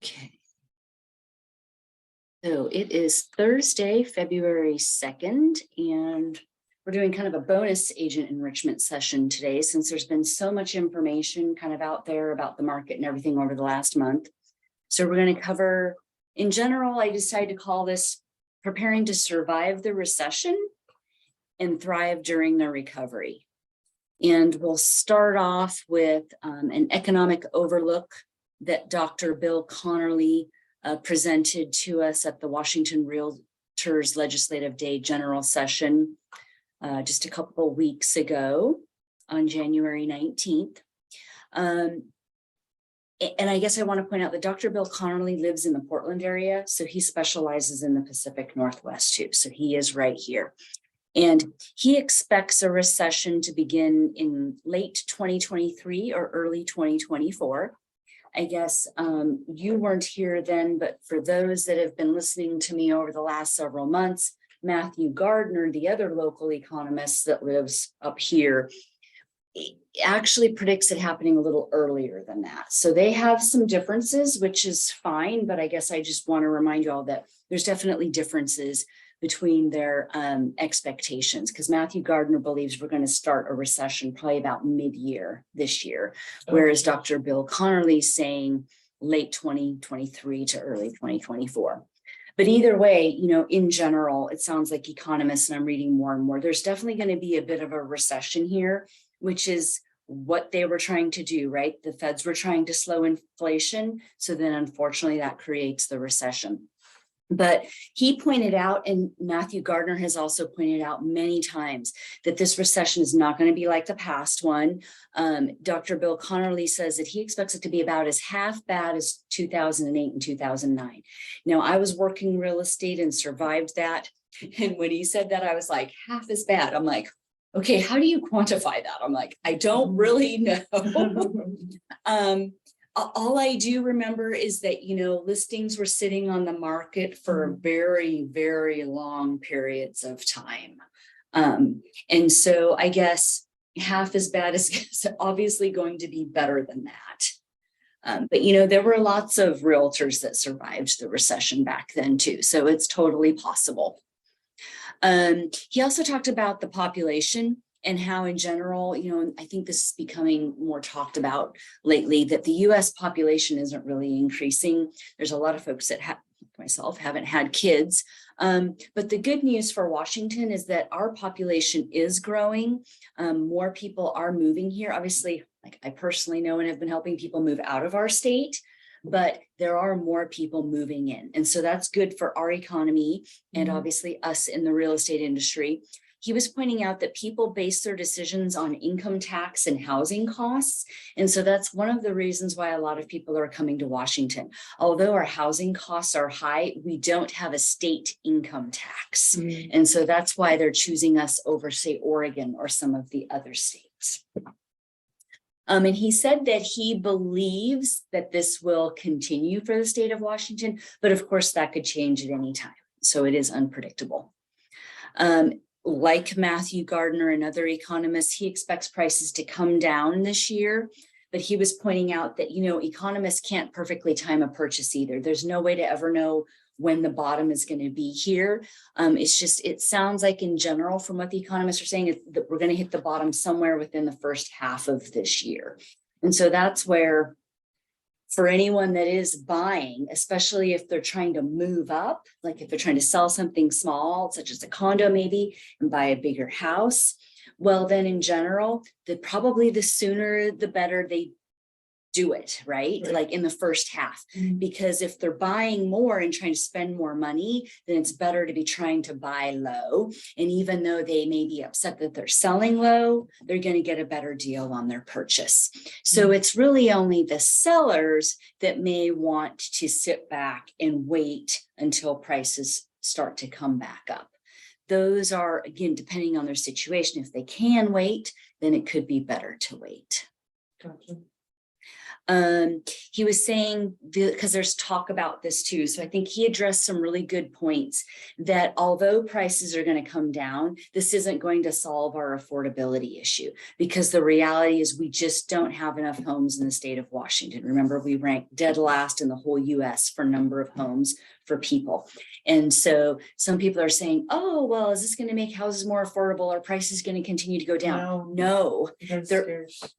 Okay. So it is Thursday, February 2nd, and we're doing kind of a bonus agent enrichment session today since there's been so much information kind of out there about the market and everything over the last month. So we're going to cover, in general, I decided to call this preparing to survive the recession and thrive during the recovery. And we'll start off with an economic overlook that Dr. Bill Connerly presented to us at the Washington Realtors Legislative Day General Session just a couple of weeks ago on January 19th. And I guess I want to point out that Dr. Bill Connerly lives in the Portland area, so he specializes in the Pacific Northwest too. So he is right here. And he expects a recession to begin in late 2023 or early 2024. I guess you weren't here then, but for those that have been listening to me over the last several months, Matthew Gardner, the other local economist that lives up here, actually predicts it happening a little earlier than that. So they have some differences, which is fine, but I guess I just want to remind you all that there's definitely differences between their expectations, because Matthew Gardner believes we're going to start a recession probably about mid-year this year, whereas Dr. Bill Connerly is saying late 2023 to early 2024. But either way, you know, in general, it sounds like economists, and I'm reading more and more, there's definitely going to be a bit of a recession here, which is what they were trying to do, right? The feds were trying to slow inflation. So then unfortunately that creates the recession. But he pointed out, and Matthew Gardner has also pointed out many times, that this recession is not going to be like the past one. Dr. Bill Connerly says that he expects it to be about as half bad as 2008 and 2009. Now, I was working real estate and survived that. And when he said that, I was like, half as bad. I'm like, okay, how do you quantify that? I'm like, I don't really know. All I do remember is that, you know, listings were sitting on the market for very, very long periods of time. And so I guess half as bad is obviously going to be better than that. But, you know, there were lots of realtors that survived the recession back then, too. So it's totally possible. He also talked about the population and how in general, you know, I think this is becoming more talked about lately, that the US population isn't really increasing. There's a lot of folks that myself haven't had kids. But the good news for Washington is that our population is growing. More people are moving here. Obviously, like I personally know and have been helping people move out of our state, but there are more people moving in. And so that's good for our economy and obviously us in the real estate industry. He was pointing out that people base their decisions on income tax and housing costs. And so that's one of the reasons why a lot of people are coming to Washington. Although our housing costs are high, we don't have a state income tax. And so that's why they're choosing us over, say, Oregon or some of the other states. And he said that he believes that this will continue for the state of Washington, but of course that could change at any time. So it is unpredictable. Like Matthew Gardner and other economists, he expects prices to come down this year, but he was pointing out that, you know, economists can't perfectly time a purchase either. There's no way to ever know when the bottom is going to be here. It's just, it sounds like in general, from what the economists are saying, is that we're going to hit the bottom somewhere within the first half of this year. And so that's where, for anyone that is buying, especially if they're trying to move up, like if they're trying to sell something small, such as a condo maybe, and buy a bigger house, well, then in general, probably the sooner the better they do it, right? Like in the first half, because if they're buying more and trying to spend more money, then it's better to be trying to buy low. And even though they may be upset that they're selling low, they're going to get a better deal on their purchase. So it's really only the sellers that may want to sit back and wait until prices start to come back up. Those are, again, depending on their situation. If they can wait, then it could be better to wait. Gotcha. He was saying, because there's talk about this too. So I think he addressed some really good points that although prices are going to come down, this isn't going to solve our affordability issue, because the reality is we just don't have enough homes in the state of Washington. Remember, we rank dead last in the whole US for number of homes for people. And so some people are saying, oh, well, is this going to make houses more affordable? Are prices going to continue to go down? No.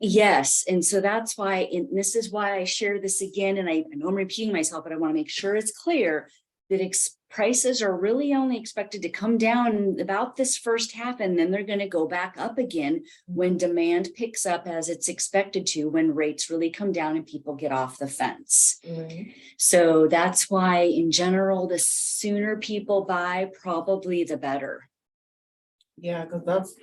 Yes. And so that's why, and this is why I share this again. And I know I'm repeating myself, but I want to make sure it's clear that prices are really only expected to come down about this first half, and then they're going to go back up again when demand picks up as it's expected to, when rates really come down and people get off the fence. Right. So that's why in general, the sooner people buy, probably the better. Yeah, because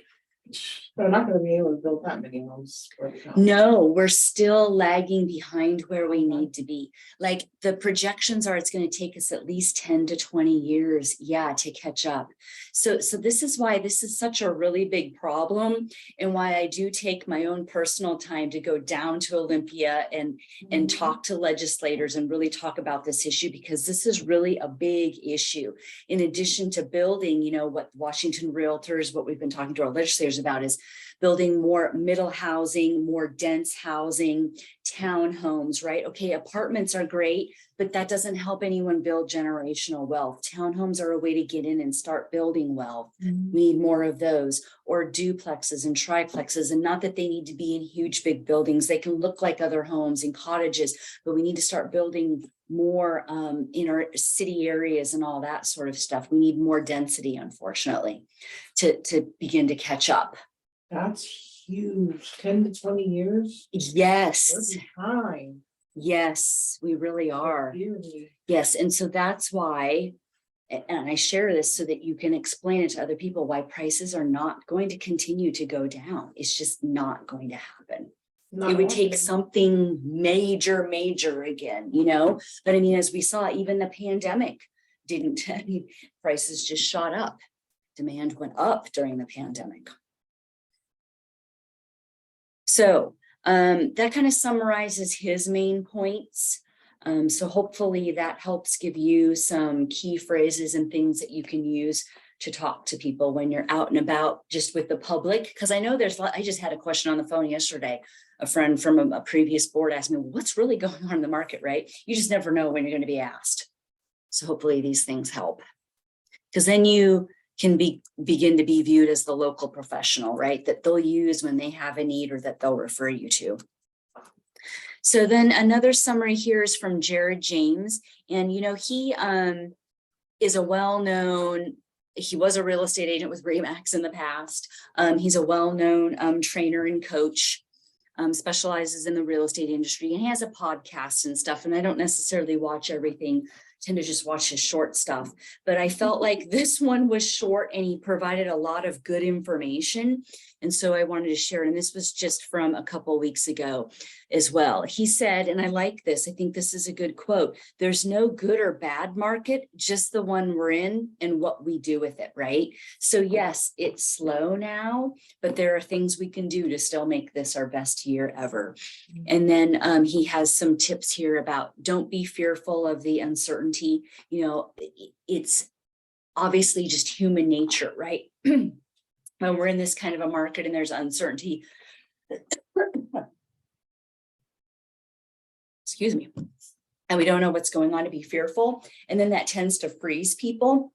they're not going to be able to build that many homes. No, we're still lagging behind where we need to be. Like the projections are, it's going to take us at least 10 to 20 years, to catch up. So this is why this is such a really big problem, and why I do take my own personal time to go down to Olympia and talk to legislators and really talk about this issue, because this is really a big issue. In addition to building, what Washington Realtors, what we've been talking to our legislators about is building more middle housing, more dense housing, townhomes, right? Okay, apartments are great, but that doesn't help anyone build generational wealth. Townhomes are a way to get in and start building wealth. We need more of those, or duplexes and triplexes. And not that they need to be in huge, big buildings. They can look like other homes and cottages, but we need to start building more in our city areas and all that sort of stuff. We need more density, unfortunately, to begin to catch up. That's huge. 10 to 20 years. Yes. We're behind. Yes, we really are. Yes. And so that's why, and I share this so that you can explain it to other people, why prices are not going to continue to go down. It's just not going to happen. It would take something major again, but I mean, as we saw, even the pandemic prices just shot up. Demand went up during the pandemic. So that kind of summarizes his main points. So hopefully that helps give you some key phrases and things that you can use to talk to people when you're out and about, just with the public. Because I know I just had a question on the phone yesterday. A friend from a previous board asked me, what's really going on in the market, right? You just never know when you're going to be asked. So hopefully these things help, because then you can begin to be viewed as the local professional, right? That they'll use when they have a need, or that they'll refer you to. So then another summary here is from Jared James. And, he is a well-known, he was a real estate agent with Remax in the past. He's a well-known trainer and coach, specializes in the real estate industry, and he has a podcast and stuff. And I don't necessarily watch everything, tend to just watch his short stuff, but I felt like this one was short and he provided a lot of good information. And so I wanted to share it. And this was just from a couple of weeks ago as well. He said, and I like this, I think this is a good quote, there's no good or bad market, just the one we're in and what we do with it, right? So yes, it's slow now, but there are things we can do to still make this our best year ever. And then he has some tips here about don't be fearful of the uncertainty. It's obviously just human nature, right? When we're in this kind of a market and there's uncertainty, excuse me, and we don't know what's going on, to be fearful. And then that tends to freeze people.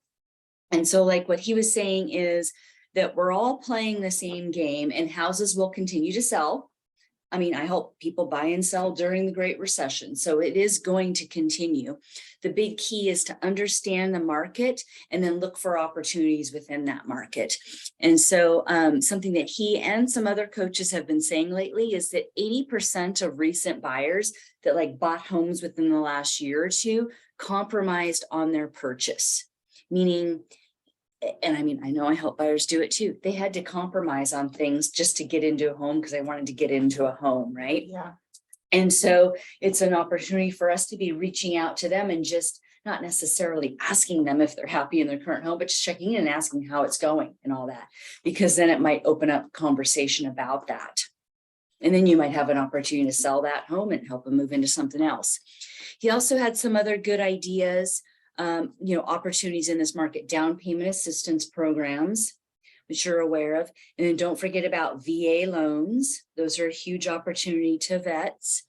And so like what he was saying is that we're all playing the same game, and houses will continue to sell. I mean, I hope people buy and sell during the Great Recession. So it is going to continue. The big key is to understand the market and then look for opportunities within that market. And so something that he and some other coaches have been saying lately is that 80% of recent buyers that bought homes within the last year or two compromised on their purchase, meaning, and I mean, I know I help buyers do it too. They had to compromise on things just to get into a home because they wanted to get into a home, right? Yeah. And so it's an opportunity for us to be reaching out to them and just not necessarily asking them if they're happy in their current home, but just checking in and asking how it's going and all that, because then it might open up conversation about that. And then you might have an opportunity to sell that home and help them move into something else. He also had some other good ideas, opportunities in this market, down payment assistance programs, which you're aware of. And then don't forget about VA loans. Those are a huge opportunity to vets.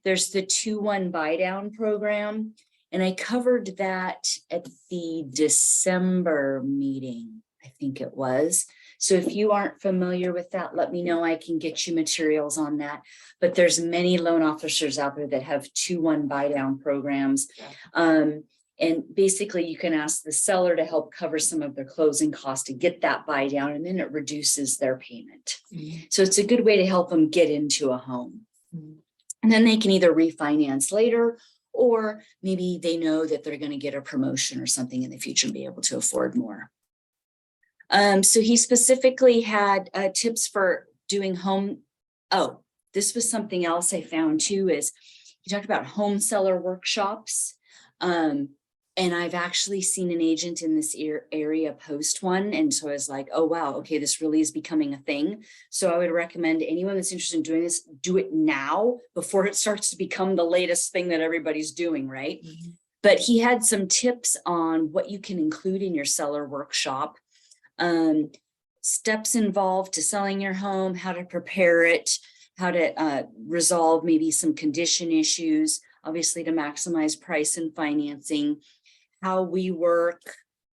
There's the 2-1 buy down program. And I covered that at the December meeting, I think it was. So if you aren't familiar with that, let me know. I can get you materials on that. But there's many loan officers out there that have 2-1 buy down programs. And basically you can ask the seller to help cover some of their closing costs to get that buy down, and then it reduces their payment. So it's a good way to help them get into a home. And then they can either refinance later, or maybe they know that they're going to get a promotion or something in the future and be able to afford more. So he specifically had tips for doing home. Oh, this was something else I found too, is he talked about home seller workshops. And I've actually seen an agent in this area post one. And so I was like, oh, wow, okay, this really is becoming a thing. So I would recommend anyone that's interested in doing this, do it now before it starts to become the latest thing that everybody's doing, right? But he had some tips on what you can include in your seller workshop. Steps involved to selling your home, how to prepare it, how to resolve maybe some condition issues, obviously to maximize price and financing, how we work,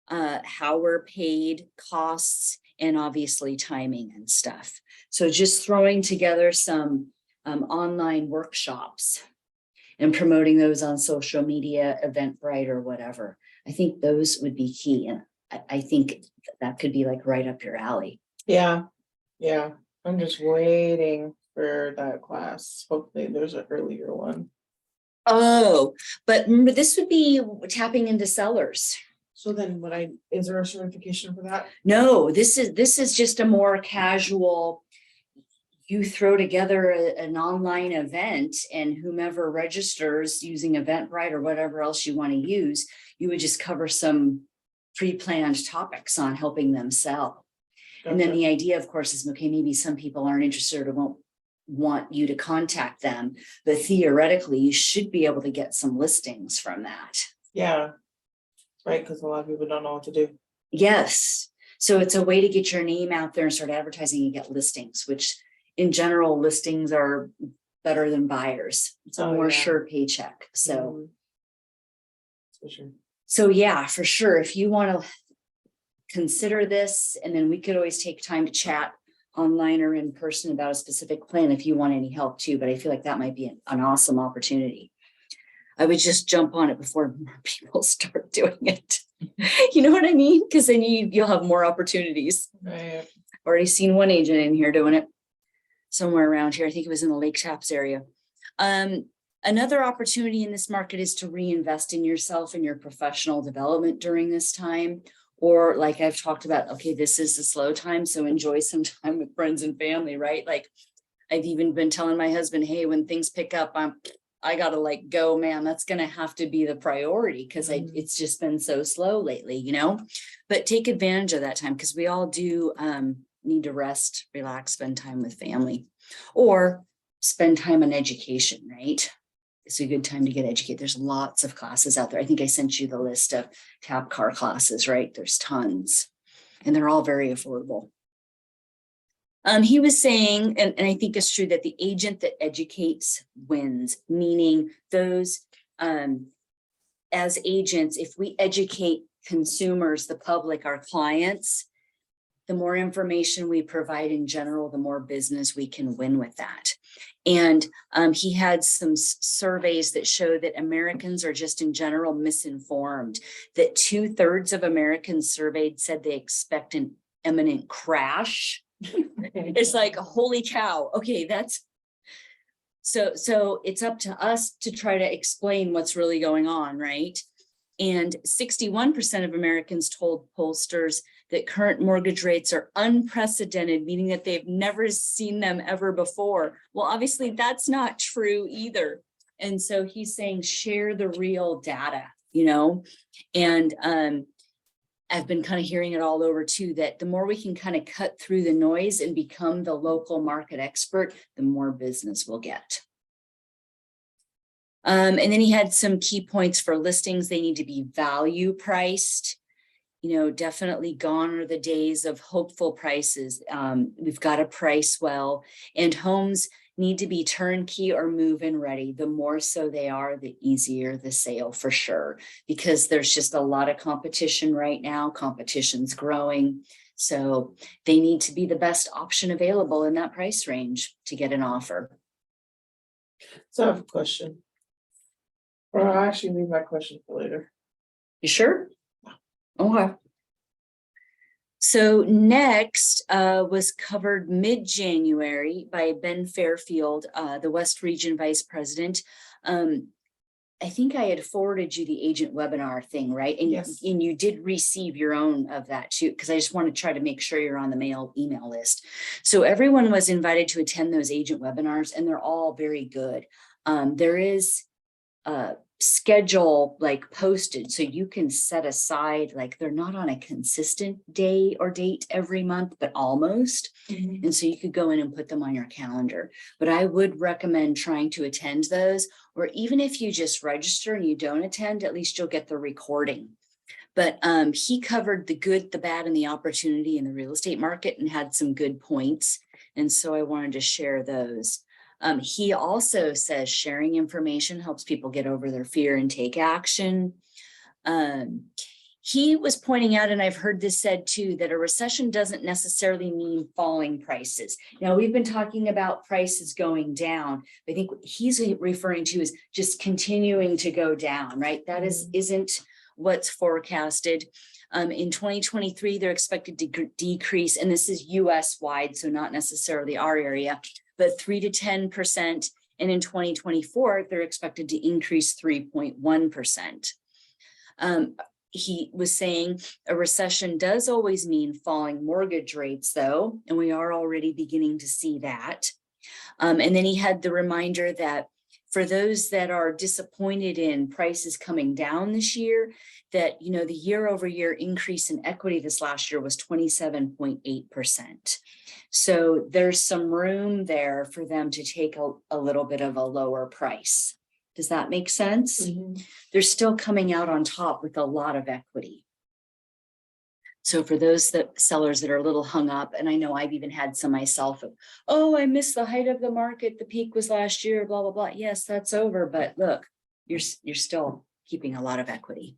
how we're paid, costs, and obviously timing and stuff. So just throwing together some online workshops and promoting those on social media, Eventbrite or whatever. I think those would be key. And I think that could be like right up your alley. Yeah. I'm just waiting for that class. Hopefully there's an earlier one. Oh, but remember, this would be tapping into sellers. So then is there a certification for that? No, this is just a more casual, you throw together an online event and whomever registers using Eventbrite or whatever else you want to use, you would just cover some pre-planned topics on helping them sell. Gotcha. And then the idea, of course, is, okay, maybe some people aren't interested or won't want you to contact them, but theoretically you should be able to get some listings from that. Yeah, right, because a lot of people don't know what to do. Yes, so it's a way to get your name out there and start advertising and get listings, which in general listings are better than buyers. It's a more sure paycheck. So for sure. So yeah, for sure, if you want to consider this, and then we could always take time to chat online or in person about a specific plan if you want any help too, but I feel like that might be an awesome opportunity. I would just jump on it before more people start doing it. You know what I mean? Because then you'll have more opportunities. Right. Already seen one agent in here doing it somewhere around here. I think it was in the Lake Taps area. Another opportunity in this market is to reinvest in yourself and your professional development during this time. Or like I've talked about, okay, this is a slow time, so enjoy some time with friends and family, right? Like I've even been telling my husband, hey, when things pick up, I gotta like go, man, that's gonna have to be the priority because it's just been so slow lately, but take advantage of that time because we all do need to rest, relax, spend time with family or spend time on education, right? It's a good time to get educated. There's lots of classes out there. I think I sent you the list of tap car classes, right? There's tons and they're all very affordable. He was saying, and I think it's true, that the agent that educates wins, meaning those as agents, if we educate consumers, the public, our clients, the more information we provide in general, the more business we can win with that. And he had some surveys that show that Americans are just in general misinformed, that 2/3 of Americans surveyed said they expect an imminent crash. It's like, holy cow. Okay, that's so it's up to us to try to explain what's really going on, right? And 61% of Americans told pollsters that current mortgage rates are unprecedented, meaning that they've never seen them ever before. Well, obviously that's not true either. And so he's saying, share the real data, and I've been kind of hearing it all over too, that the more we can kind of cut through the noise and become the local market expert, the more business we'll get. And then he had some key points for listings. They need to be value priced. Definitely gone are the days of hopeful prices. We've got to price well, and homes need to be turnkey or move-in ready. The more so they are, the easier the sale for sure, because there's just a lot of competition right now. Competition's growing. So they need to be the best option available in that price range to get an offer. So I have a question. Or I'll actually leave my question for later. You sure? Okay. So next was covered mid-January by Ben Fairfield, the West Region Vice President. I think I had forwarded you the agent webinar thing, right? And, Yes. And you did receive your own of that too, because I just want to try to make sure you're on the email list. So everyone was invited to attend those agent webinars, and they're all very good. There is schedule like posted, so you can set aside, like they're not on a consistent day or date every month, but almost. And so you could go in and put them on your calendar. But I would recommend trying to attend those, or even if you just register and you don't attend, at least you'll get the recording. But he covered the good, the bad, and the opportunity in the real estate market and had some good points. And so I wanted to share those. He also says sharing information helps people get over their fear and take action. He was pointing out, and I've heard this said too, that a recession doesn't necessarily mean falling prices. Now, we've been talking about prices going down. I think what he's referring to is just continuing to go down, right? That isn't what's forecasted. In 2023, they're expected to decrease, and this is US wide, so not necessarily our area, but 3 to 10%. And in 2024, they're expected to increase 3.1%. He was saying a recession does always mean falling mortgage rates, though, and we are already beginning to see that. And then he had the reminder that for those that are disappointed in prices coming down this year, that, the year over year increase in equity this last year was 27.8%. So there's some room there for them to take a little bit of a lower price. Does that make sense? They're still coming out on top with a lot of equity. So for those sellers that are a little hung up, and I know I've even had some myself of, oh, I missed the height of the market. The peak was last year, blah, blah, blah. Yes, that's over. But look, you're still keeping a lot of equity.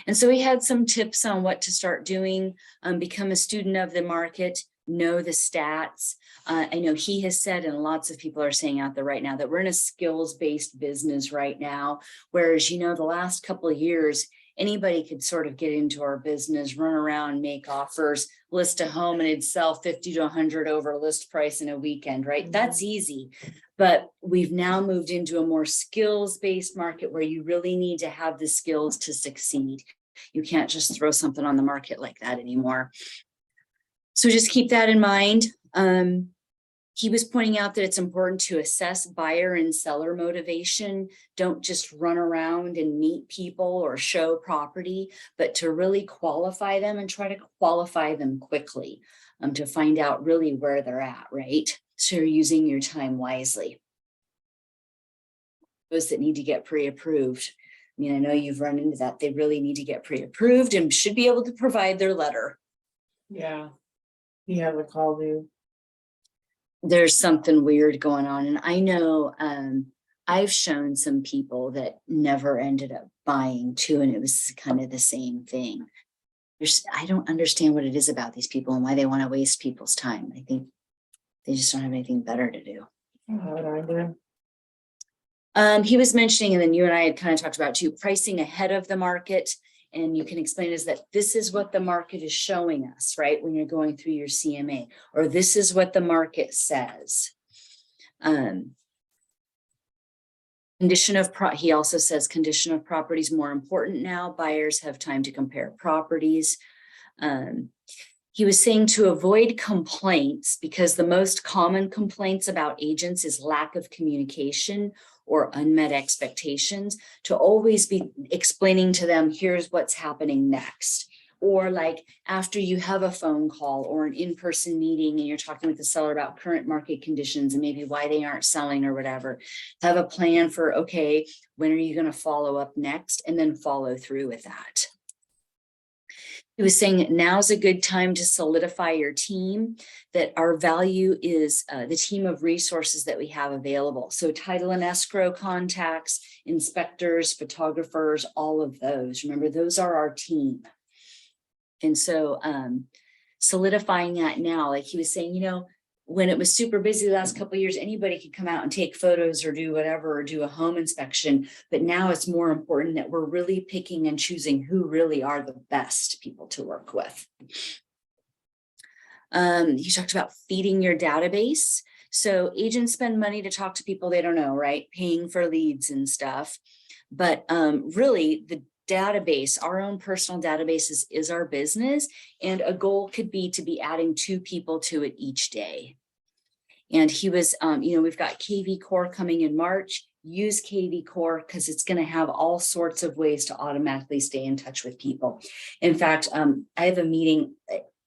And so he had some tips on what to start doing, become a student of the market, know the stats. I know he has said, and lots of people are saying out there right now, that we're in a skills-based business right now. Whereas, the last couple of years, anybody could sort of get into our business, run around, make offers, list a home, and it'd sell 50 to 100 over list price in a weekend, right? That's easy. But we've now moved into a more skills-based market where you really need to have the skills to succeed. You can't just throw something on the market like that anymore. So just keep that in mind. He was pointing out that it's important to assess buyer and seller motivation. Don't just run around and meet people or show property, but to really qualify them and try to qualify them quickly to find out really where they're at, right? So you're using your time wisely. Those that need to get pre-approved. I mean, I know you've run into that. They really need to get pre-approved and should be able to provide their letter. Yeah. He has a call due. There's something weird going on. And I know I've shown some people that never ended up buying too, and it was kind of the same thing. I don't understand what it is about these people and why they want to waste people's time. I think they just don't have anything better to do. He was mentioning, and then you and I had kind of talked about too, pricing ahead of the market. And you can explain is that this is what the market is showing us, right? When you're going through your CMA, or this is what the market says. He also says condition of property is more important now. Buyers have time to compare properties. He was saying to avoid complaints, because the most common complaints about agents is lack of communication or unmet expectations, to always be explaining to them, here's what's happening next. Or like after you have a phone call or an in-person meeting and you're talking with the seller about current market conditions and maybe why they aren't selling or whatever, have a plan for, okay, when are you going to follow up next, and then follow through with that. He was saying now's a good time to solidify your team, that our value is the team of resources that we have available. So title and escrow contacts, inspectors, photographers, all of those. Remember, those are our team. And so solidifying that now, like he was saying, you know, when it was super busy the last couple of years, anybody could come out and take photos or do whatever, or do a home inspection. But now it's more important that we're really picking and choosing who really are the best people to work with. He talked about feeding your database. So agents spend money to talk to people they don't know, right? Paying for leads and stuff. But really the database, our own personal databases, is our business. And a goal could be to be adding 2 people to it each day. And he was, you know, we've got KV Core coming in March. Use KV Core because it's going to have all sorts of ways to automatically stay in touch with people. In fact, I have a meeting.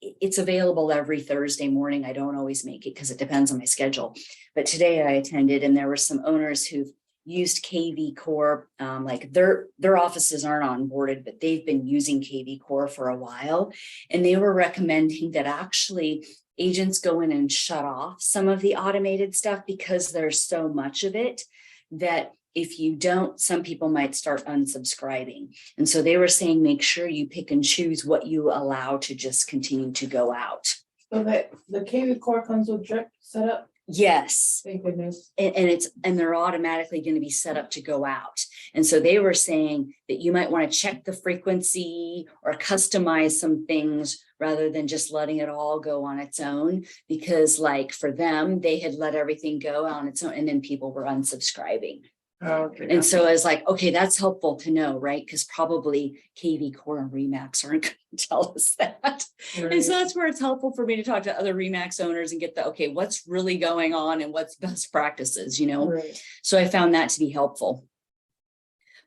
It's available every Thursday morning. I don't always make it because it depends on my schedule. But today I attended, and there were some owners who've used KV Core, like their offices aren't onboarded, but they've been using KV Core for a while. And they were recommending that actually agents go in and shut off some of the automated stuff because there's so much of it that if you don't, some people might start unsubscribing. And so they were saying, make sure you pick and choose what you allow to just continue to go out. So that the KV Core comes with drip setup? Yes. Thank goodness. And they're automatically going to be set up to go out. And so they were saying that you might want to check the frequency or customize some things rather than just letting it all go on its own, because like for them, they had let everything go on its own and then people were unsubscribing. Okay. And so I was like, okay, that's helpful to know, right? Because probably KV Core and Remax aren't going to tell us that. Right. And so that's where it's helpful for me to talk to other Remax owners and get the, okay, what's really going on and what's best practices, you know? Right. So I found that to be helpful.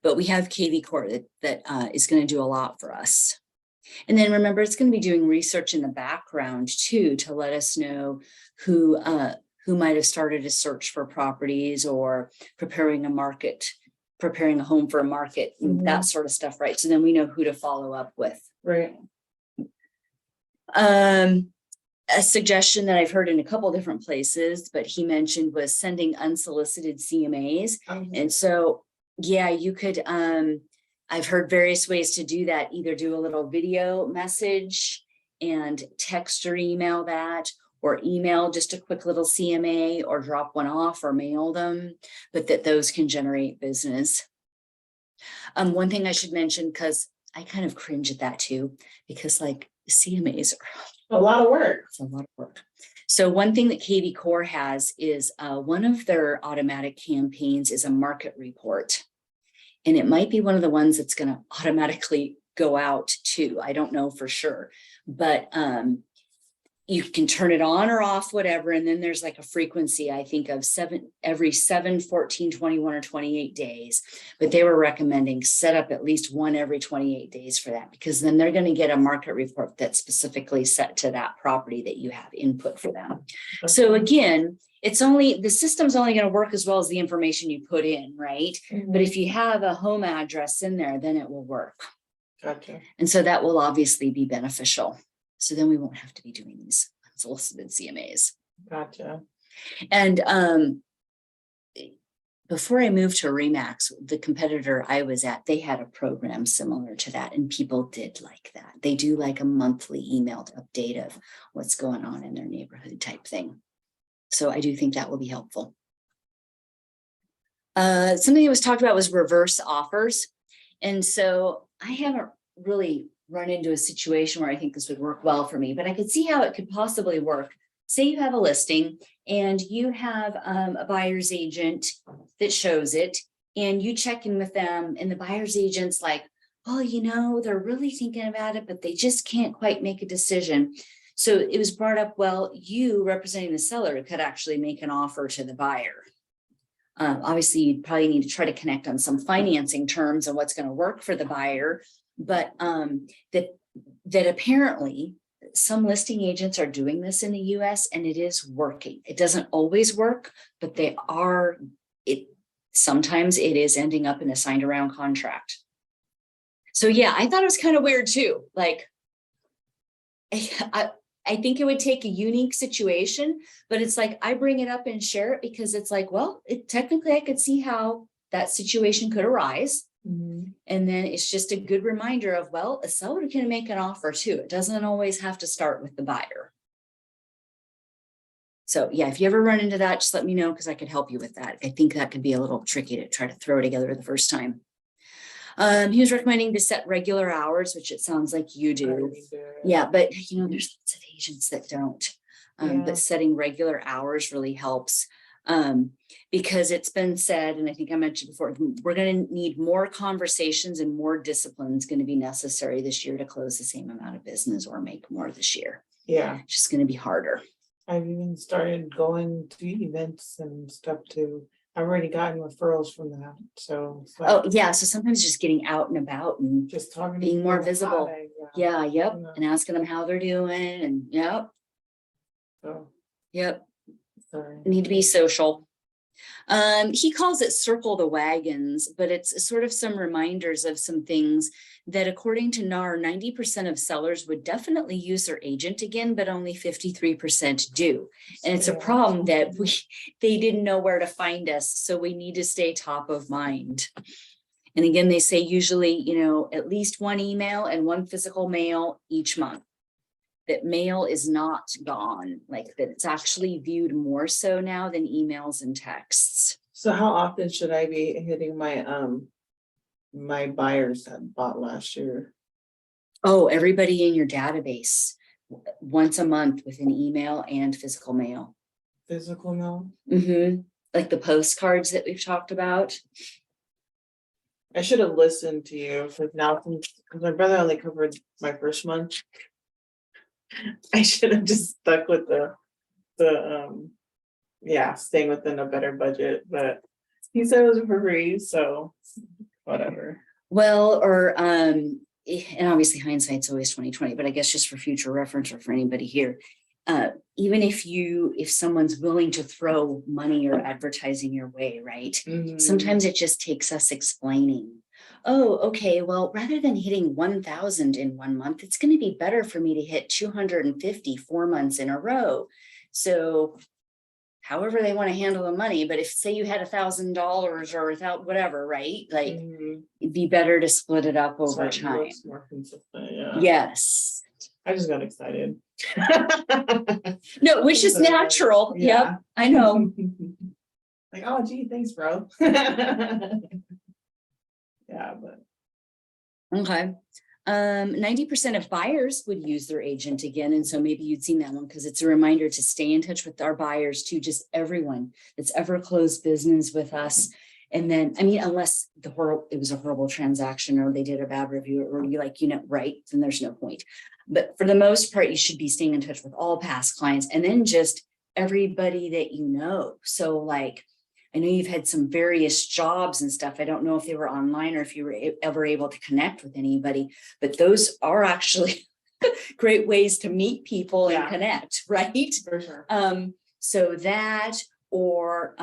But we have KV Core that is going to do a lot for us. And then remember, it's going to be doing research in the background too, to let us know who might have started a search for properties or preparing a home for a market, that sort of stuff, right? So then we know who to follow up with. Right. A suggestion that I've heard in a couple different places, but he mentioned was sending unsolicited CMAs. And so, yeah, you could, I've heard various ways to do that. Either do a little video message and text or email that, or email just a quick little CMA, or drop one off or mail them, but that those can generate business. One thing I should mention, because I kind of cringe at that too, because like CMAs are a lot of work. It's a lot of work. So one thing that KV Core has is one of their automatic campaigns is a market report. And it might be one of the ones that's going to automatically go out too. I don't know for sure, but you can turn it on or off, whatever. And then there's like a frequency, I think of every 7, 14, 21, or 28 days. But they were recommending set up at least one every 28 days for that, because then they're going to get a market report that's specifically set to that property that you have input for them. Okay. So again, the system's only going to work as well as the information you put in, right? But if you have a home address in there, then it will work. Gotcha. And so that will obviously be beneficial. So then we won't have to be doing these unsolicited CMAs. Gotcha. And before I moved to Remax, the competitor I was at, they had a program similar to that, and people did like that. They do like a monthly emailed update of what's going on in their neighborhood type thing. So I do think that will be helpful. Something that was talked about was reverse offers. And so I haven't really run into a situation where I think this would work well for me, but I could see how it could possibly work. Say you have a listing and you have a buyer's agent that shows it, and you check in with them, and the buyer's agent's like, oh, you know, they're really thinking about it, but they just can't quite make a decision. So it was brought up, well, you representing the seller could actually make an offer to the buyer. Obviously, you'd probably need to try to connect on some financing terms and what's going to work for the buyer. But that that apparently some listing agents are doing this in the US and it is working. It doesn't always work, but they are, sometimes it is ending up in a signed around contract. So yeah, I thought it was kind of weird too. Like, I think it would take a unique situation, but it's like, I bring it up and share it because it's like, well, technically I could see how that situation could arise. Mhm. And then it's just a good reminder of, well, a seller can make an offer too. It doesn't always have to start with the buyer. So yeah, if you ever run into that, just let me know because I could help you with that. I think that could be a little tricky to try to throw together the first time. He was recommending to set regular hours, which it sounds like you do. Already do it. Yeah, but you know, there's lots of agents that don't. Yeah. But setting regular hours really helps. Because it's been said, and I think I mentioned before, we're going to need more conversations and more discipline is going to be necessary this year to close the same amount of business or make more this year. Yeah, It's just going to be harder. I've even started going to events and stuff too. I've already gotten referrals from that, so it's like Oh, yeah. So sometimes just getting out and about and just talking to being more people, visible. hi, yeah, yep. Yeah. And asking them how they're doing and yep, So, yep. sorry. Need to be social. He calls it circle the wagons, but it's sort of some reminders of some things that according to NAR, 90% of sellers would definitely use their agent again, but only 53% do. And it's a Yeah. problem that they didn't know where to find us. So we need to stay top of mind. And again, they say usually, you know, at least one email and one physical mail each month. That mail is not gone, like that it's actually viewed more so now than emails and texts. So how often should I be hitting my my buyers that bought last year? Oh, everybody in your database once a month with an email and physical mail. Physical mail? Like the postcards that we've talked about. I should have listened to you because now because my brother only covered my first month. I should have just stuck with the yeah, staying within a better budget, but he said it was for free, so whatever. Well, or and obviously hindsight's always 2020, but I guess just for future reference or for anybody here, even if someone's willing to throw money or advertising your way, right? Sometimes it just takes us explaining, oh, okay, well, rather than hitting 1,000 in 1 month, it's going to be better for me to hit 250 4 months in a row. So however they want to handle the money, but if say you had $1,000 or without whatever, right? Like it'd be better to split it up over time. More consistent, yeah. Yes. I just got excited. No, which is natural. Yeah. Yep, I know. Like, oh gee, thanks, bro. Yeah, but Okay. 90% of buyers would use their agent again. And so maybe you'd seen that one because it's a reminder to stay in touch with our buyers too, just everyone that's ever closed business with us. And then, I mean, unless it was a horrible transaction or they did a bad review or you like, you know, right, then there's no point. But for the most part, you should be staying in touch with all past clients and then just everybody that you know. So like, I know you've had some various jobs and stuff. I don't know if they were online or if you were ever able to connect with anybody, but those are actually great ways to meet people and connect, right? For sure. So that, or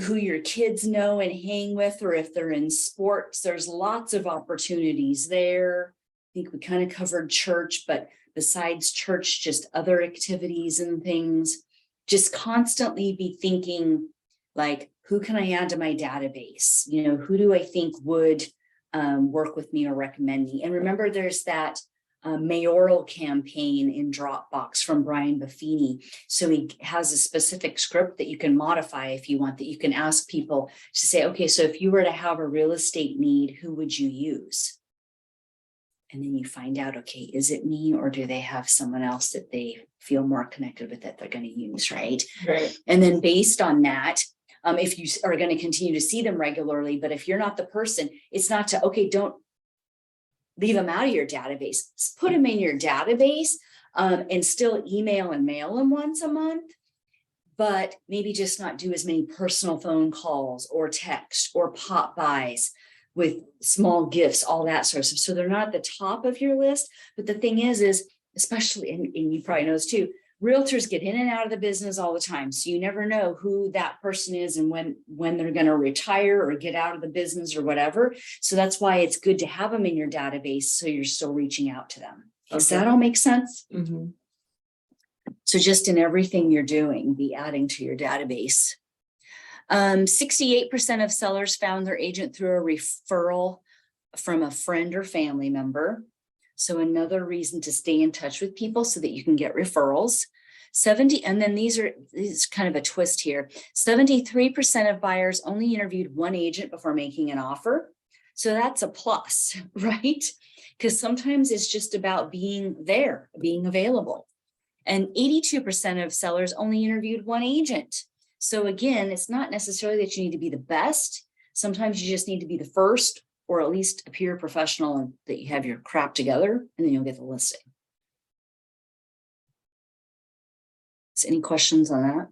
who your kids know and hang with, or if they're in sports, there's lots of opportunities there. I think we kind of covered church, but besides church, just other activities and things. Just constantly be thinking, like, who can I add to my database? You know, who do I think would work with me or recommend me? And remember, there's that mayoral campaign in Dropbox from Brian Buffini. So he has a specific script that you can modify if you want, that you can ask people to say, okay, so if you were to have a real estate need, who would you use? And then you find out, okay, is it me or do they have someone else that they feel more connected with that they're going to use, right? Right. And then based on that, if you are going to continue to see them regularly, but if you're not the person, it's not to, okay, don't leave them out of your database. Put them in your database and still email and mail them once a month, but maybe just not do as many personal phone calls or text or pop buys with small gifts, all that sort of stuff. So they're not at the top of your list. But the thing is especially, and you probably know this too, realtors get in and out of the business all the time. So you never know who that person is and when they're going to retire or get out of the business or whatever. So that's why it's good to have them in your database. So you're still reaching out to them. Does that all make sense? Mhm. So just in everything you're doing, be adding to your database. 68% of sellers found their agent through a referral from a friend or family member. So another reason to stay in touch with people so that you can get referrals. 70, and then these is kind of a twist here. 73% of buyers only interviewed one agent before making an offer. So that's a plus, right? Because sometimes it's just about being there, being available. And 82% of sellers only interviewed one agent. So again, it's not necessarily that you need to be the best. Sometimes you just need to be the first, or at least appear professional and that you have your crap together, and then you'll get the listing. So any questions on that?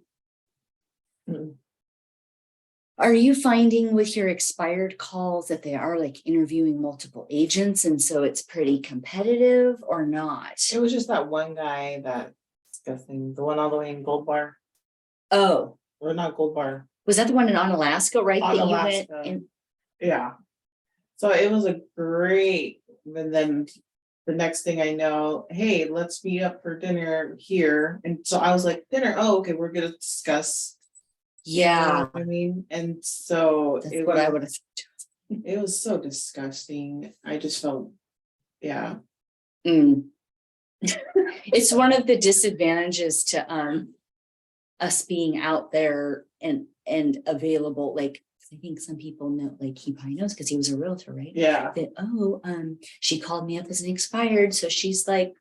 Mm. Are you finding with your expired calls that they are like interviewing multiple agents and so it's pretty competitive or not? It was just that one guy that discussing the one all the way in Gold Bar, Oh, or not Gold Bar. was that the one in Alaska, right? On That you Alaska. went in? Yeah. So it was a great, and then the next thing I know, hey, let's meet up for dinner here. And so I was like, dinner, oh, okay, we're gonna discuss. You know Yeah, what I mean, and so that's what I would have. it was so disgusting. I just felt, yeah. It's one of the disadvantages to us being out there and available. Like I think some people know, like he probably knows because he was a realtor, right? Yeah. That she called me up as an expired, so she's like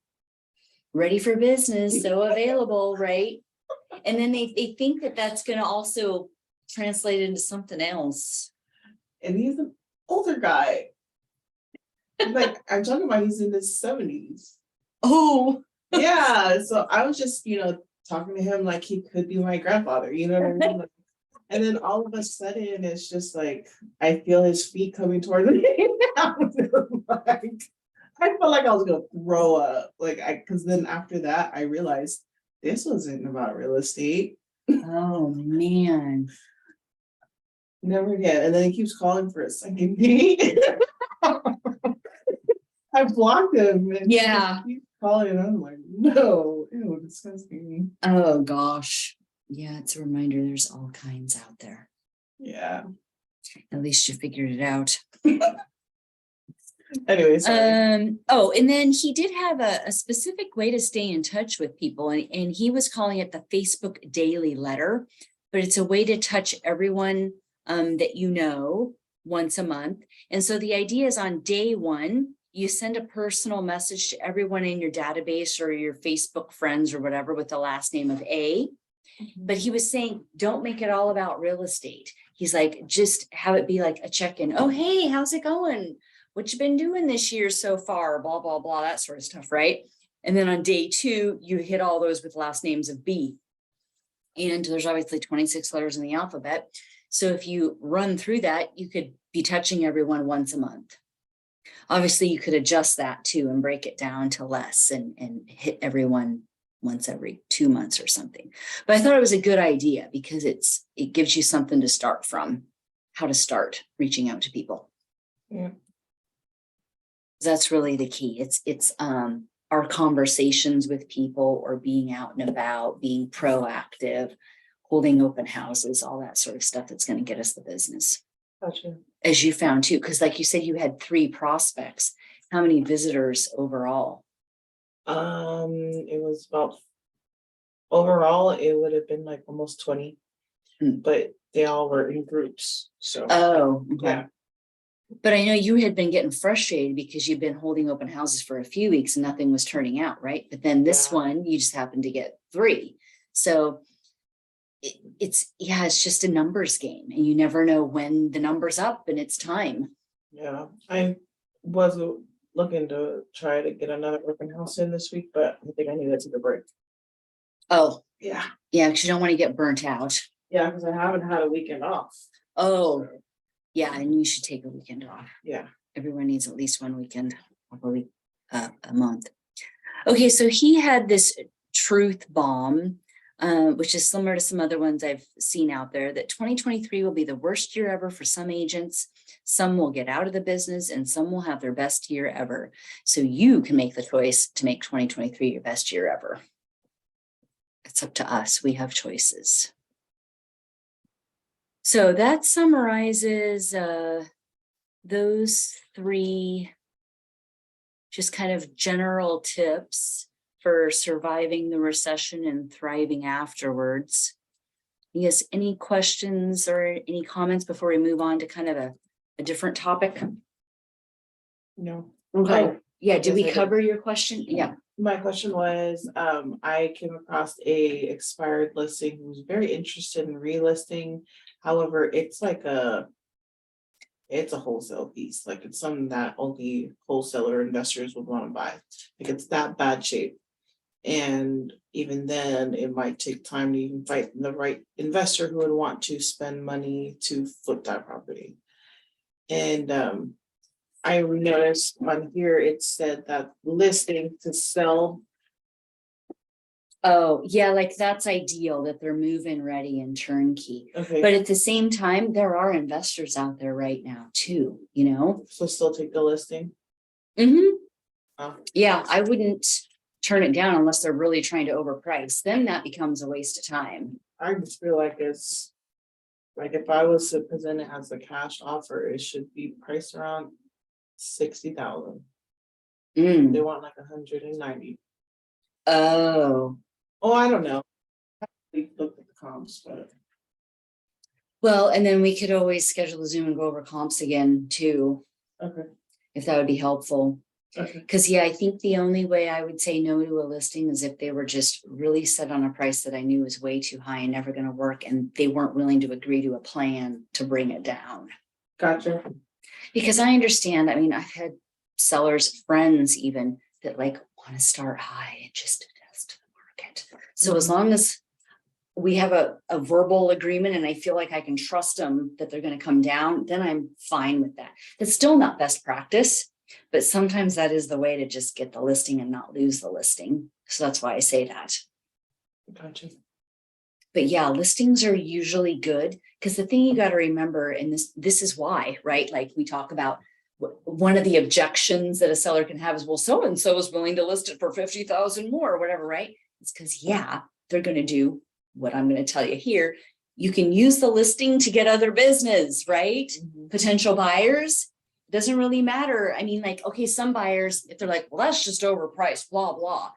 ready for business, so available, right? And then they think that that's going to also translate into something else. And he's an older guy. Like I'm talking about, he's in his 70s. Oh, Yeah. So I was just, talking to him like he could be my grandfather, you know what I mean? Like, and then all of a sudden it's just like I feel his feet coming towards me. Like, I felt like I was gonna throw up. Because then after that I realized this wasn't about real estate. oh man. Never again. And then he keeps calling for a second date. I blocked him. And Yeah. he keeps calling, and I'm like, no, ew, disgusting. Oh gosh. Yeah, it's a reminder there's all kinds out there. Yeah. At least you figured it out. Anyway, sorry. Oh, and then he did have a specific way to stay in touch with people, and he was calling it the Facebook daily letter, but it's a way to touch everyone that you know once a month. And so the idea is on day one, you send a personal message to everyone in your database or your Facebook friends or whatever with the last name of A. But he was saying, don't make it all about real estate. He's like, just have it be like a check-in. Oh, hey, how's it going? What you been doing this year so far? Blah, blah, blah, that sort of stuff, right? And then on day two, you hit all those with last names of B. And there's obviously 26 letters in the alphabet. So if you run through that, you could be touching everyone once a month. Obviously, you could adjust that too and break it down to less and hit everyone once every 2 months or something. But I thought it was a good idea because it gives you something to start from, how to start reaching out to people. Yeah. That's really the key. It's our conversations with people or being out and about, being proactive, holding open houses, all that sort of stuff that's going to get us the business. Gotcha. As you found too, because like you said, you had 3 prospects. How many visitors overall? It was about, overall, it would have been like almost 20, but they all were in groups. So, Oh, okay. yeah. But I know you had been getting frustrated because you've been holding open houses for a few weeks and nothing was turning out, right? But then this one, you just happened to get 3. So it's just a numbers game and you never know when the number's up and it's time. Yeah. I was looking to try to get another open house in this week, but I think I need to take a break. Oh, yeah. Yeah, because you don't want to get burnt out. Yeah, because I haven't had a weekend off. Oh, so. Yeah, and you should take a weekend off. Yeah. Everyone needs at least one weekend, probably a month. Okay, so he had this truth bomb, which is similar to some other ones I've seen out there, that 2023 will be the worst year ever for some agents. Some will get out of the business and some will have their best year ever. So you can make the choice to make 2023 your best year ever. It's up to us. We have choices. So that summarizes those three just kind of general tips for surviving the recession and thriving afterwards. Yes, any questions or any comments before we move on to kind of a different topic? No. Okay. Oh, Yeah, did we yes, I did. cover your question? Yeah. My question was, I came across a expired listing who was very interested in relisting. However, it's like it's a wholesale piece. Like it's something that only wholesaler investors would want to buy. Like it's that bad shape. And even then, it might take time to even find the right investor who would want to spend money to flip that property. And I noticed on here, it said that listing to sell. Oh, yeah, like that's ideal that they're move-in ready and turnkey. Okay. But at the same time, there are investors out there right now too, you know? So still take the listing? Oh. Yeah, I wouldn't turn it down unless they're really trying to overprice. Then that becomes a waste of time. I just feel like it's, like if I was to present it as a cash offer, it should be priced around 60,000. They want like 190. Oh. Oh, I don't know. We looked at the comps, but. Well, and then we could always schedule a Zoom and go over comps again too. Okay. If that would be helpful. Okay. Because yeah, I think the only way I would say no to a listing is if they were just really set on a price that I knew was way too high and never going to work, and they weren't willing to agree to a plan to bring it down. Gotcha. Because I understand, I mean, I've had sellers, friends even, that like want to start high and just test the market. So as long as we have a verbal agreement and I feel like I can trust them that they're going to come down, then I'm fine with that. That's still not best practice, but sometimes that is the way to just get the listing and not lose the listing. So that's why I say that. Gotcha. But yeah, listings are usually good because the thing you got to remember, and this is why, right? Like we talk about, one of the objections that a seller can have is, well, so-and-so is willing to list it for 50,000 more or whatever, right? It's because, yeah, they're going to do what I'm going to tell you here. You can use the listing to get other business, right? Potential buyers. Doesn't really matter. I mean, like, okay, some buyers, if they're like, well, that's just overpriced, blah, blah,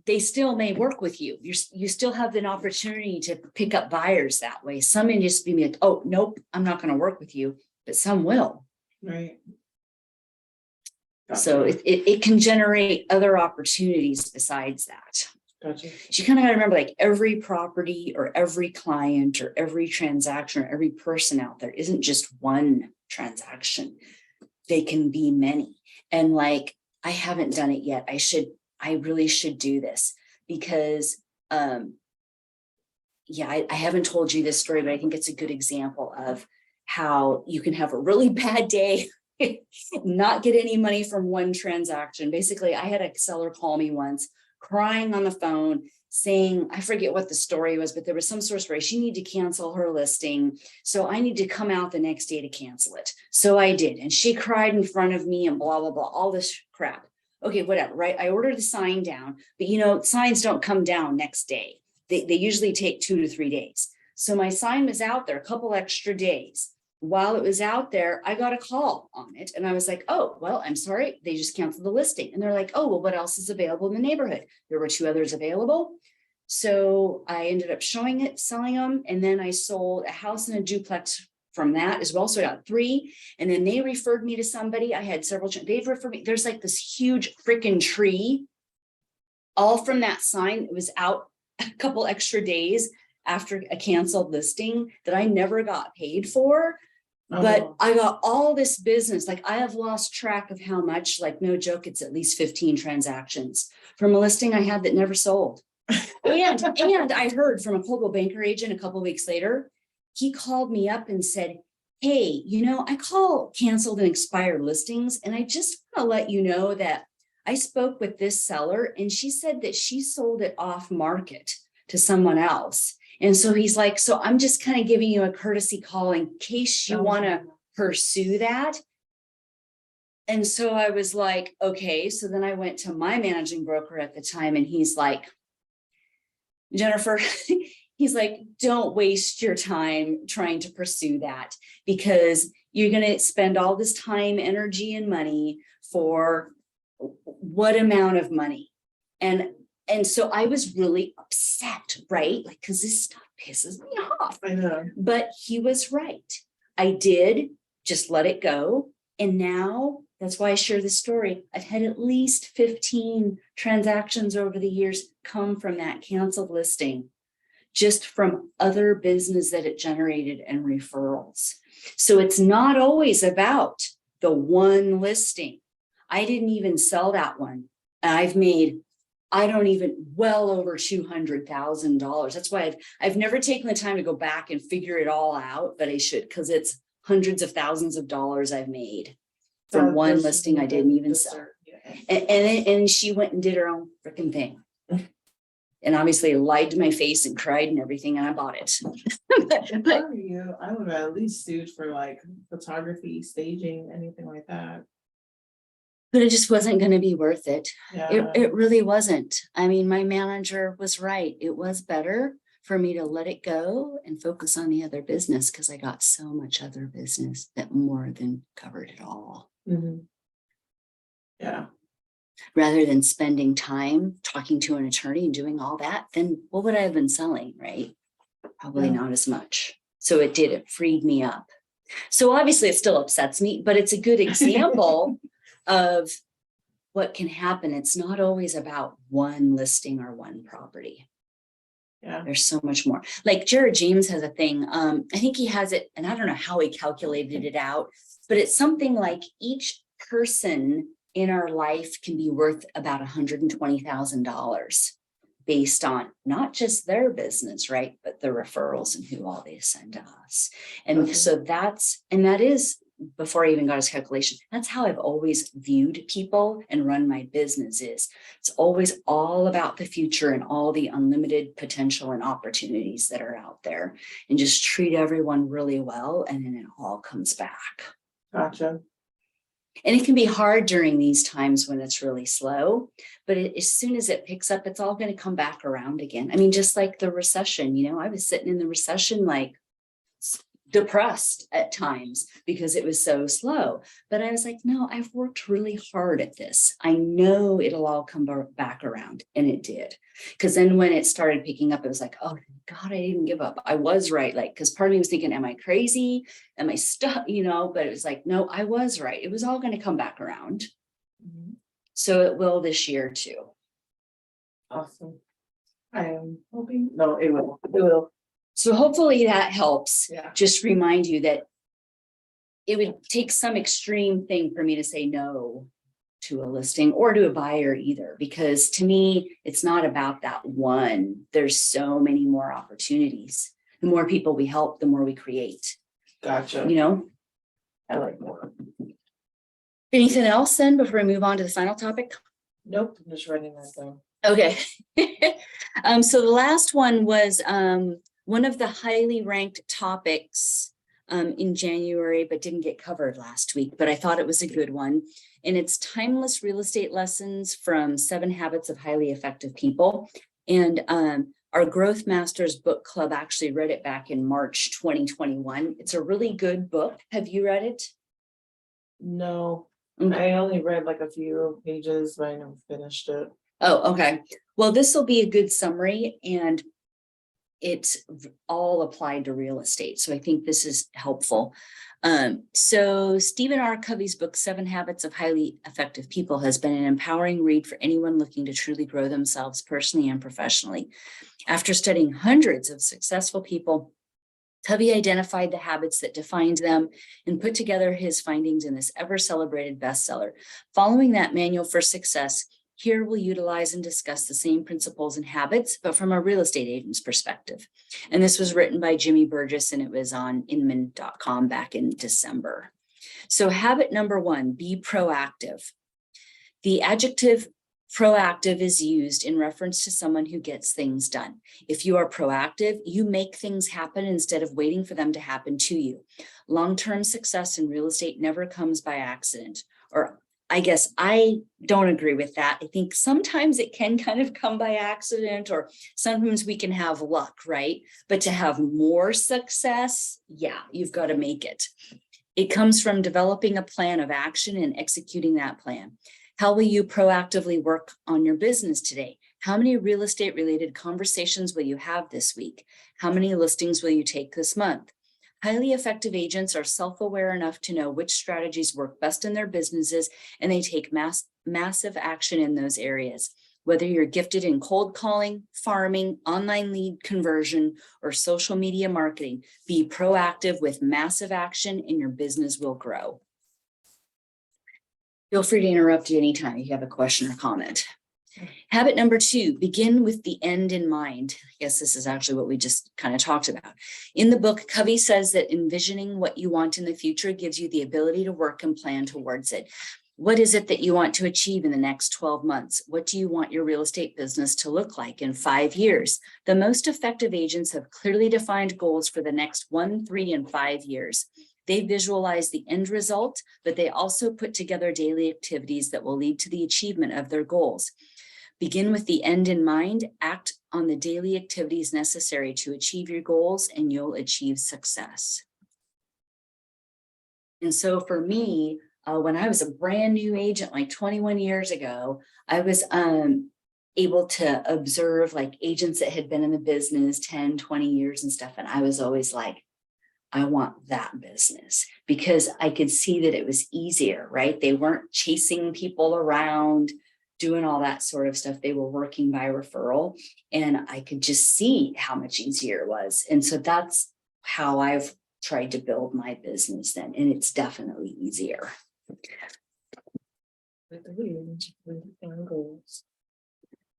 they still may work with you. You still have an opportunity to pick up buyers that way. Some may just be like, oh, nope, I'm not going to work with you, but some will. Right. So it can generate other opportunities besides that. Gotcha. So you kind of got to remember, like every property or every client or every transaction or every person out there isn't just one transaction. They can be many. And like, I haven't done it yet. I really should do this because, yeah, I haven't told you this story, but I think it's a good example of how you can have a really bad day, not get any money from one transaction. Basically, I had a seller call me once, crying on the phone, saying, I forget what the story was, but there was some sort of story. She needed to cancel her listing. So I need to come out the next day to cancel it. So I did. And she cried in front of me and blah, blah, blah, all this crap. Okay, whatever, right? I ordered the sign down, but you know, signs don't come down next day. They usually take 2 to 3 days. So my sign was out there a couple extra days. While it was out there, I got a call on it. And I was like, oh, well, I'm sorry. They just canceled the listing. And they're like, oh, well, what else is available in the neighborhood? There were 2 others available. So I ended up showing it, selling them. And then I sold a house and a duplex from that as well. So I got 3. And then they referred me to somebody. I had several, they've referred me. There's like this huge freaking tree, all from that sign. It was out a couple extra days after a canceled listing that I never got paid for. But I got all this business. Like I have lost track of how much, like no joke, it's at least 15 transactions from a listing I had that never sold. And I heard from a Coldwell Banker agent a couple of weeks later, he called me up and said, hey, I call canceled and expired listings, and I just want to let you know that I spoke with this seller and she said that she sold it off market to someone else. And so he's like, so I'm just kind of giving you a courtesy call in case you want to pursue that. And so I was like, okay. So then I went to my managing broker at the time, and he's like, Jennifer, he's like, don't waste your time trying to pursue that, because you're going to spend all this time, energy, and money for what amount of money? And so I was really upset, right? Like, because this stuff pisses me off. I know. But he was right. I did just let it go. And now that's why I share this story. I've had at least 15 transactions over the years come from that canceled listing, just from other business that it generated and referrals. So it's not always about the one listing. I didn't even sell that one. I've made, well over $200,000. That's why I've never taken the time to go back and figure it all out, but I should, because it's hundreds of thousands of dollars I've made from one listing I didn't even sell. Yeah. And she went and did her own freaking thing. And obviously lied to my face and cried and everything, and I bought it. But I would have at least sued for like photography, staging, anything like that. But it just wasn't going to be worth it. Yeah. It really wasn't. I mean, my manager was right. It was better for me to let it go and focus on the other business, because I got so much other business that more than covered it all. Mm-hmm. Yeah. Rather than spending time talking to an attorney and doing all that, then what would I have been selling, right? Probably not as much. So it freed me up. So obviously it still upsets me, but it's a good example of what can happen. It's not always about one listing or one property. Yeah. There's so much more. Like Jared James has a thing. I think he has it, and I don't know how he calculated it out, but it's something like each person in our life can be worth about $120,000 based on not just their business, right, but the referrals and who all they send to us. And so that is, before I even got his calculation, that's how I've always viewed people and run my businesses. It's always all about the future and all the unlimited potential and opportunities that are out there, and just treat everyone really well, and then it all comes back. Gotcha. And it can be hard during these times when it's really slow, but as soon as it picks up, it's all going to come back around again. I mean, just like the recession, I was sitting in the recession, like depressed at times because it was so slow. But I was like, no, I've worked really hard at this. I know it'll all come back around. And it did. Because then when it started picking up, it was like, oh God, I didn't give up. I was right. Like, because part of me was thinking, am I crazy? Am I stuck? But it was like, no, I was right. It was all going to come back around. Mm-hmm. So it will this year too. Awesome. I am hoping. No, it will. It will. So hopefully that helps. Yeah. Just remind you that it would take some extreme thing for me to say no to a listing or to a buyer either, because to me, it's not about that one. There's so many more opportunities. The more people we help, the more we create. Gotcha. I like more. Anything else then before we move on to the final topic? Nope, I'm just writing that down. Okay. So the last one was one of the highly ranked topics in January, but didn't get covered last week, but I thought it was a good one. And it's timeless real estate lessons from 7 Habits of Highly Effective People. And our Growth Masters book club actually read it back in March 2021. It's a really good book. Have you read it? No, I only read like a few pages, but I never finished it. Oh, okay. Well, this will be a good summary, and it's all applied to real estate. So I think this is helpful. So Stephen R. Covey's book, 7 Habits of Highly Effective People, has been an empowering read for anyone looking to truly grow themselves personally and professionally. After studying hundreds of successful people, Covey identified the habits that defined them and put together his findings in this ever-celebrated bestseller. Following that manual for success, Here we'll utilize and discuss the same principles and habits, but from a real estate agent's perspective. And this was written by Jimmy Burgess, and it was on inman.com back in December. So habit number 1, be proactive. The adjective proactive is used in reference to someone who gets things done. If you are proactive, you make things happen instead of waiting for them to happen to you. Long-term success in real estate never comes by accident. Or I guess I don't agree with that. I think sometimes it can kind of come by accident, or sometimes we can have luck, right? But to have more success, yeah, you've got to make it. It comes from developing a plan of action and executing that plan. How will you proactively work on your business today? How many real estate related conversations will you have this week? How many listings will you take this month? Highly effective agents are self-aware enough to know which strategies work best in their businesses, and they take massive action in those areas. Whether you're gifted in cold calling, farming, online lead conversion, or social media marketing, be proactive with massive action and your business will grow. Feel free to interrupt at any time if you have a question or comment. Habit number 2, begin with the end in mind. I guess this is actually what we just kind of talked about. In the book, Covey says that envisioning what you want in the future gives you the ability to work and plan towards it. What is it that you want to achieve in the next 12 months? What do you want your real estate business to look like in 5 years? The most effective agents have clearly defined goals for the next 1, 3, and 5 years. They visualize the end result, but they also put together daily activities that will lead to the achievement of their goals. Begin with the end in mind, act on the daily activities necessary to achieve your goals, and you'll achieve success. And so for me, when I was a brand new agent, like 21 years ago, I was able to observe like agents that had been in the business 10, 20 years and stuff. And I was always like, I want that business, because I could see that it was easier, right? They weren't chasing people around, doing all that sort of stuff. They were working by referral, and I could just see how much easier it was. And so that's how I've tried to build my business then. And it's definitely easier.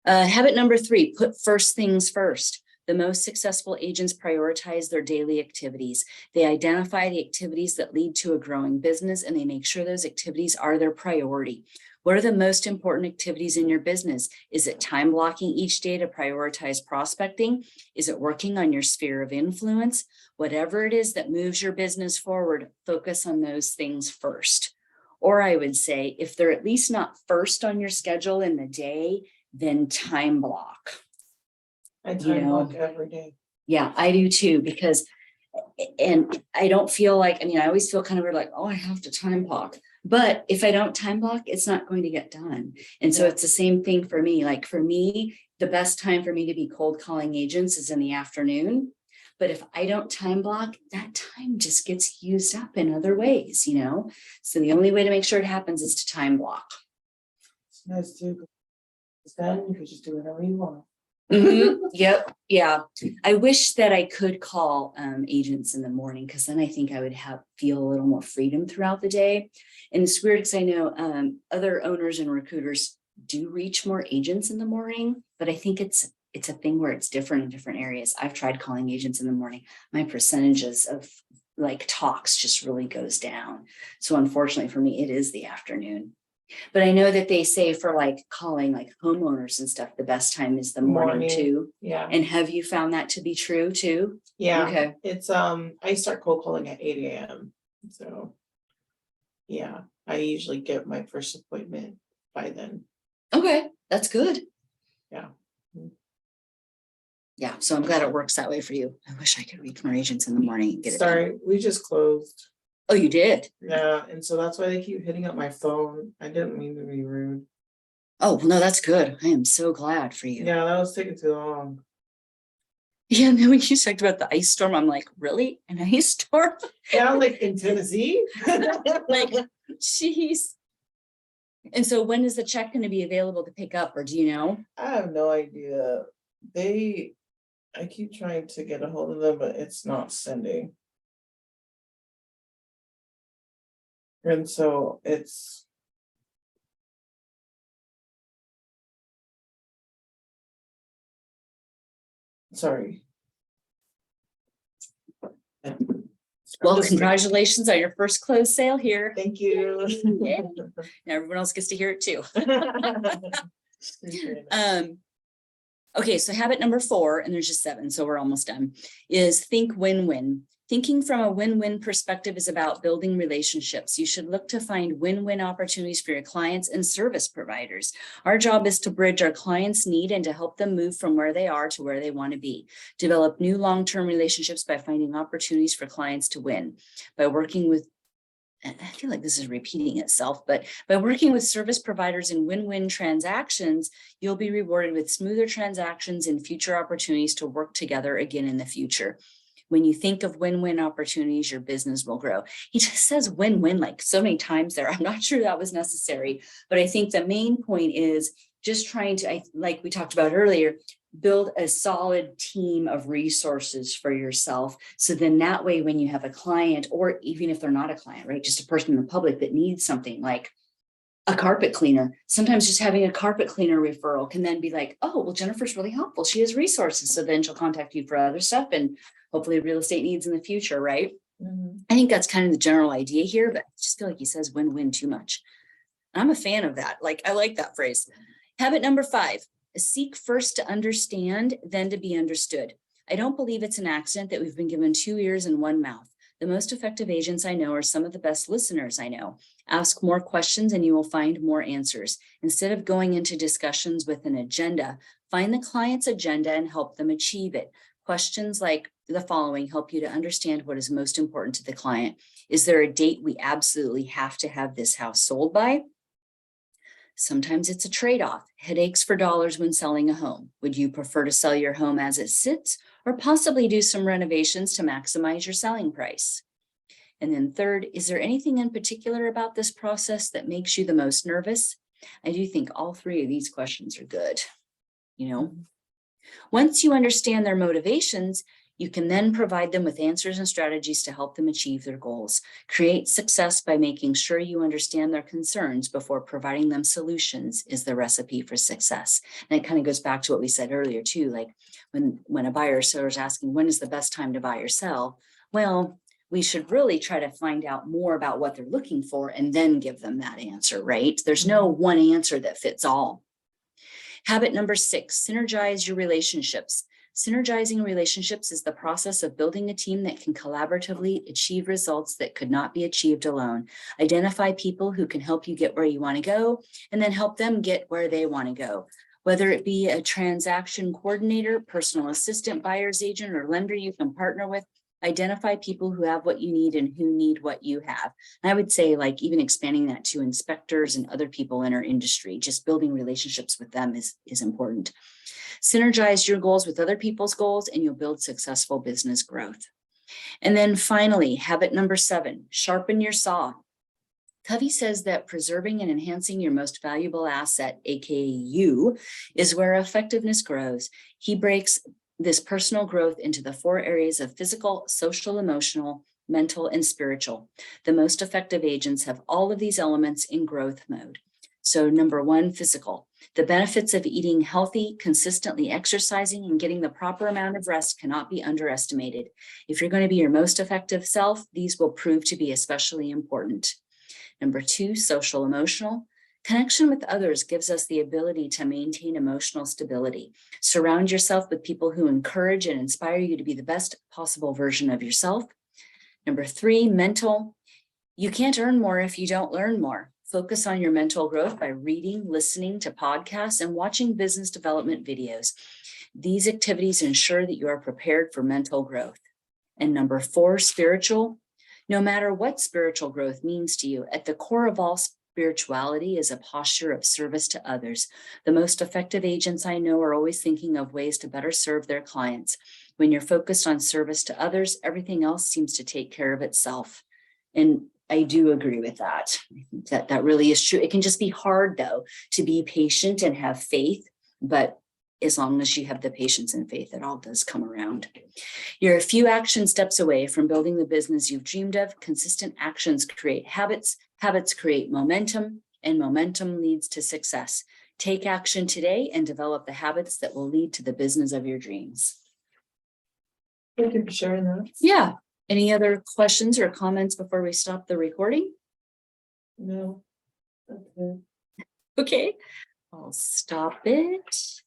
Habit number 3, put first things first. The most successful agents prioritize their daily activities. They identify the activities that lead to a growing business, and they make sure those activities are their priority. What are the most important activities in your business? Is it time blocking each day to prioritize prospecting? Is it working on your sphere of influence? Whatever it is that moves your business forward, focus on those things first. Or I would say, if they're at least not first on your schedule in the day, then time block. I time block every day. Yeah, I do too, because, and I don't feel like, I mean, I always feel kind of weird, like, oh, I have to time block. But if I don't time block, it's not going to get done. And so it's the same thing for me. Like for me, the best time for me to be cold calling agents is in the afternoon. But if I don't time block, that time just gets used up in other ways, you know? So the only way to make sure it happens is to time block. It's nice too. It's done. You can just do whatever you want. Mm-hmm. Yep. Yeah. I wish that I could call agents in the morning, because then I think I would feel a little more freedom throughout the day. And it's weird because I know other owners and recruiters do reach more agents in the morning, but I think it's a thing where it's different in different areas. I've tried calling agents in the morning. My percentages of like talks just really goes down. So unfortunately for me, it is the afternoon. But I know that they say for like calling like homeowners and stuff, the best time is the morning too. Yeah. And have you found that to be true too? Yeah. Okay. It's I start cold calling at 8 a.m. So yeah, I usually get my first appointment by then. Okay, that's good. Yeah. Yeah. So I'm glad it works that way for you. I wish I could reach more agents in the morning and get it done. Sorry, we just closed. Oh, you did? Yeah, and so that's why they keep hitting up my phone. I didn't mean to be rude. Oh, no, that's good. I am so glad for you. Yeah, that was taking too long. Yeah, and then when you talked about the ice storm, I'm like, really? An ice storm? Yeah, like in Tennessee. Like, jeez. And so when is the check going to be available to pick up, or do you know? I have no idea. I keep trying to get a hold of them, but it's not sending. And so it's Sorry. Well, congratulations on your first closed sale here. Thank you. Yeah. Now everyone else gets to hear it too. Okay, so habit number 4, and there's just 7, so we're almost done, is think win-win. Thinking from a win-win perspective is about building relationships. You should look to find win-win opportunities for your clients and service providers. Our job is to bridge our clients' need and to help them move from where they are to where they want to be. Develop new long-term relationships by finding opportunities for clients to win. By working with, I feel like this is repeating itself, but by working with service providers in win-win transactions, you'll be rewarded with smoother transactions and future opportunities to work together again in the future. When you think of win-win opportunities, your business will grow. He just says win-win like so many times there. I'm not sure that was necessary, but I think the main point is just trying to, like we talked about earlier, build a solid team of resources for yourself. So then that way, when you have a client, or even if they're not a client, right, just a person in the public that needs something like a carpet cleaner, sometimes just having a carpet cleaner referral can then be like, oh, well, Jennifer's really helpful. She has resources. So then she'll contact you for other stuff and hopefully real estate needs in the future, right? Mm-hmm. I think that's kind of the general idea here, but I just feel like he says win-win too much. I'm a fan of that. Like, I like that phrase. Habit number 5, seek first to understand, then to be understood. I don't believe it's an accident that we've been given 2 ears and 1 mouth. The most effective agents I know are some of the best listeners I know. Ask more questions and you will find more answers. Instead of going into discussions with an agenda, find the client's agenda and help them achieve it. Questions like the following help you to understand what is most important to the client. Is there a date we absolutely have to have this house sold by? Sometimes it's a trade-off. Headaches for dollars when selling a home. Would you prefer to sell your home as it sits or possibly do some renovations to maximize your selling price? And then 3rd, is there anything in particular about this process that makes you the most nervous? I do think all 3 of these questions are good. Once you understand their motivations, you can then provide them with answers and strategies to help them achieve their goals. Create success by making sure you understand their concerns before providing them solutions is the recipe for success. And it kind of goes back to what we said earlier too, like when a buyer or seller is asking, when is the best time to buy or sell? Well, we should really try to find out more about what they're looking for and then give them that answer, right? There's no one answer that fits all. Habit number 6, synergize your relationships. Synergizing relationships is the process of building a team that can collaboratively achieve results that could not be achieved alone. Identify people who can help you get where you want to go, and then help them get where they want to go. Whether it be a transaction coordinator, personal assistant, buyer's agent, or lender you can partner with, identify people who have what you need and who need what you have. And I would say, like, even expanding that to inspectors and other people in our industry, just building relationships with them is important. Synergize your goals with other people's goals and you'll build successful business growth. And then finally, habit number 7, sharpen your saw. Covey says that preserving and enhancing your most valuable asset, aka you, is where effectiveness grows. He breaks this personal growth into the 4 areas of physical, social, emotional, mental, and spiritual. The most effective agents have all of these elements in growth mode. So number 1, physical. The benefits of eating healthy, consistently exercising, and getting the proper amount of rest cannot be underestimated. If you're going to be your most effective self, these will prove to be especially important. Number 2, social emotional. Connection with others gives us the ability to maintain emotional stability. Surround yourself with people who encourage and inspire you to be the best possible version of yourself. Number 3, mental. You can't earn more if you don't learn more. Focus on your mental growth by reading, listening to podcasts, and watching business development videos. These activities ensure that you are prepared for mental growth. And number 4, spiritual. No matter what spiritual growth means to you, at the core of all spirituality is a posture of service to others. The most effective agents I know are always thinking of ways to better serve their clients. When you're focused on service to others, everything else seems to take care of itself. And I do agree with that. I think that really is true. It can just be hard, though, to be patient and have faith, but as long as you have the patience and faith, it all does come around. You're a few action steps away from building the business you've dreamed of. Consistent actions create habits, habits create momentum, and momentum leads to success. Take action today and develop the habits that will lead to the business of your dreams. Thank you for sharing that. Yeah. Any other questions or comments before we stop the recording? No. Okay. Okay, I'll stop it.